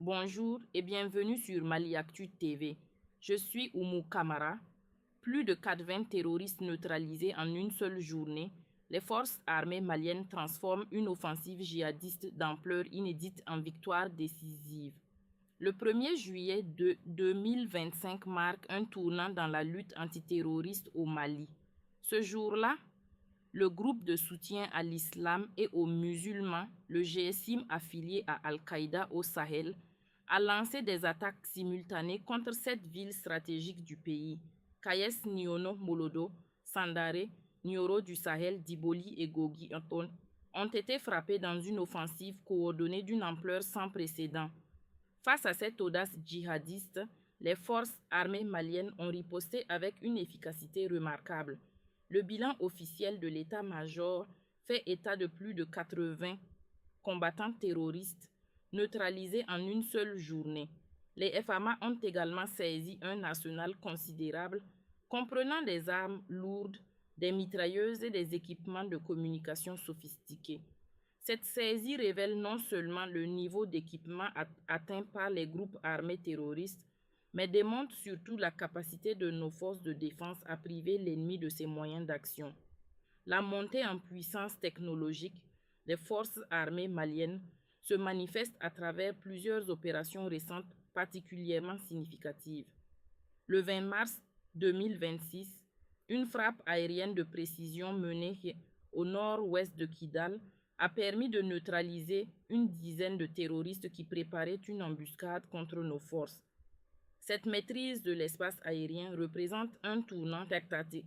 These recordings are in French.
Bonjour et bienvenue sur Mali Actu TV. Je suis Oumou Kamara. Plus de 80 terroristes neutralisés en une seule journée, les forces armées maliennes transforment une offensive djihadiste d'ampleur inédite en victoire décisive. Le 1er juillet 2025 marque un tournant dans la lutte antiterroriste au Mali. Ce jour-là, le groupe de soutien à l'islam et aux musulmans, le GSIM affilié à Al-Qaïda au Sahel, a lancé des attaques simultanées contre 7 villes stratégiques du pays, Kayes, Niono, Molodo, Sandare, Nioro du Sahel, Diboli et Gogi ont été frappées dans une offensive coordonnée d'une ampleur sans précédent. Face à cette audace djihadiste, les forces armées maliennes ont riposté avec une efficacité remarquable. Le bilan officiel de l'état-major fait état de plus de 80 combattants terroristes neutralisés en une seule journée. Les FAMA ont également saisi un arsenal considérable comprenant des armes lourdes, des mitrailleuses et des équipements de communication sophistiqués. Cette saisie révèle non seulement le niveau d'équipement atteint par les groupes armés terroristes, mais démontre surtout la capacité de nos forces de défense à priver l'ennemi de ses moyens d'action. La montée en puissance technologique des forces armées maliennes se manifeste à travers plusieurs opérations récentes particulièrement significatives. Le 20 mars 2026, une frappe aérienne de précision menée au nord-ouest de Kidal a permis de neutraliser une dizaine de terroristes qui préparaient une embuscade contre nos forces. Cette maîtrise de l'espace aérien représente un tournant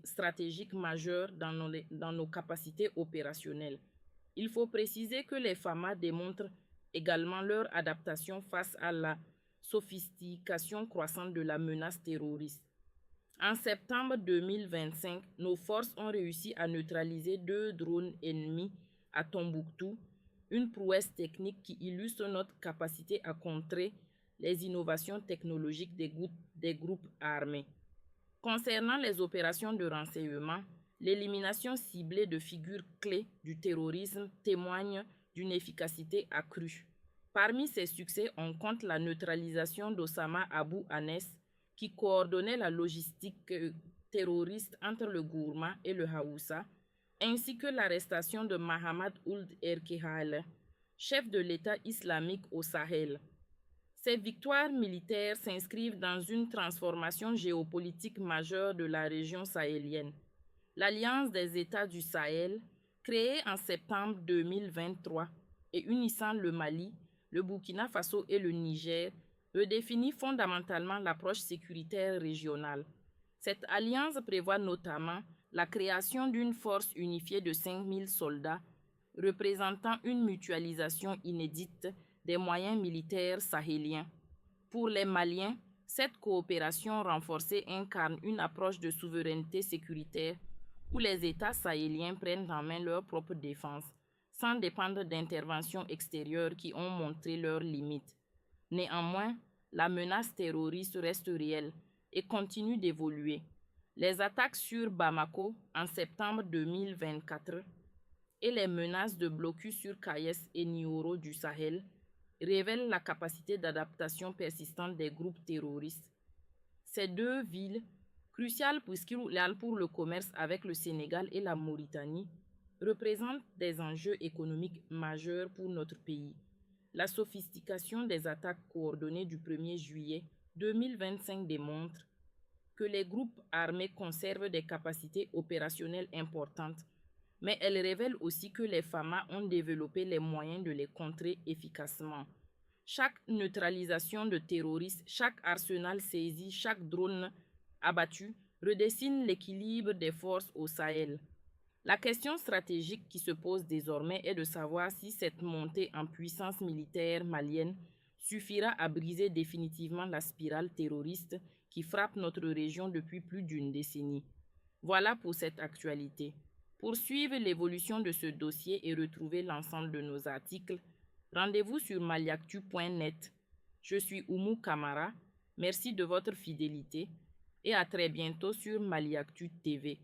stratégique majeur dans nos capacités opérationnelles. Il faut préciser que les FAMA démontrent également leur adaptation face à la sophistication croissante de la menace terroriste. En septembre 2025, nos forces ont réussi à neutraliser 2 drones ennemis à Tombouctou, une prouesse technique qui illustre notre capacité à contrer les innovations technologiques des groupes armés. Concernant les opérations de renseignement, l'élimination ciblée de figures clés du terrorisme témoigne d'une efficacité accrue. Parmi ces succès, on compte la neutralisation d'Osama Abou Anes, qui coordonnait la logistique terroriste entre le Gourma et le Haoussa, ainsi que l'arrestation de Mahamad Ould Erkehal, chef de l'État islamique au Sahel. Ces victoires militaires s'inscrivent dans une transformation géopolitique majeure de la région sahélienne. L'Alliance des États du Sahel, créée en septembre 2023 et unissant le Mali, le Burkina Faso et le Niger, redéfinit fondamentalement l'approche sécuritaire régionale. Cette alliance prévoit notamment la création d'une force unifiée de 5000 soldats, représentant une mutualisation inédite des moyens militaires sahéliens. Pour les Maliens, cette coopération renforcée incarne une approche de souveraineté sécuritaire où les États sahéliens prennent en main leur propre défense, sans dépendre d'interventions extérieures qui ont montré leurs limites. Néanmoins, la menace terroriste reste réelle et continue d'évoluer. Les attaques sur Bamako en septembre 2024 et les menaces de blocus sur Kayes et Nioro du Sahel révèlent la capacité d'adaptation persistante des groupes terroristes. Ces 2 villes, cruciales pour le commerce avec le Sénégal et la Mauritanie, représentent des enjeux économiques majeurs pour notre pays. La sophistication des attaques coordonnées du 1er juillet 2025 démontre que les groupes armés conservent des capacités opérationnelles importantes, mais elle révèle aussi que les FAMA ont développé les moyens de les contrer efficacement. Chaque neutralisation de terroristes, chaque arsenal saisi, chaque drone abattu redessine l'équilibre des forces au Sahel. La question stratégique qui se pose désormais est de savoir si cette montée en puissance militaire malienne suffira à briser définitivement la spirale terroriste qui frappe notre région depuis plus d'une décennie. Voilà pour cette actualité. Pour suivre l'évolution de ce dossier et retrouver l'ensemble de nos articles, rendez-vous sur maliactu.net. Je suis Oumou Kamara. Merci de votre fidélité et à très bientôt sur Mali Actu TV.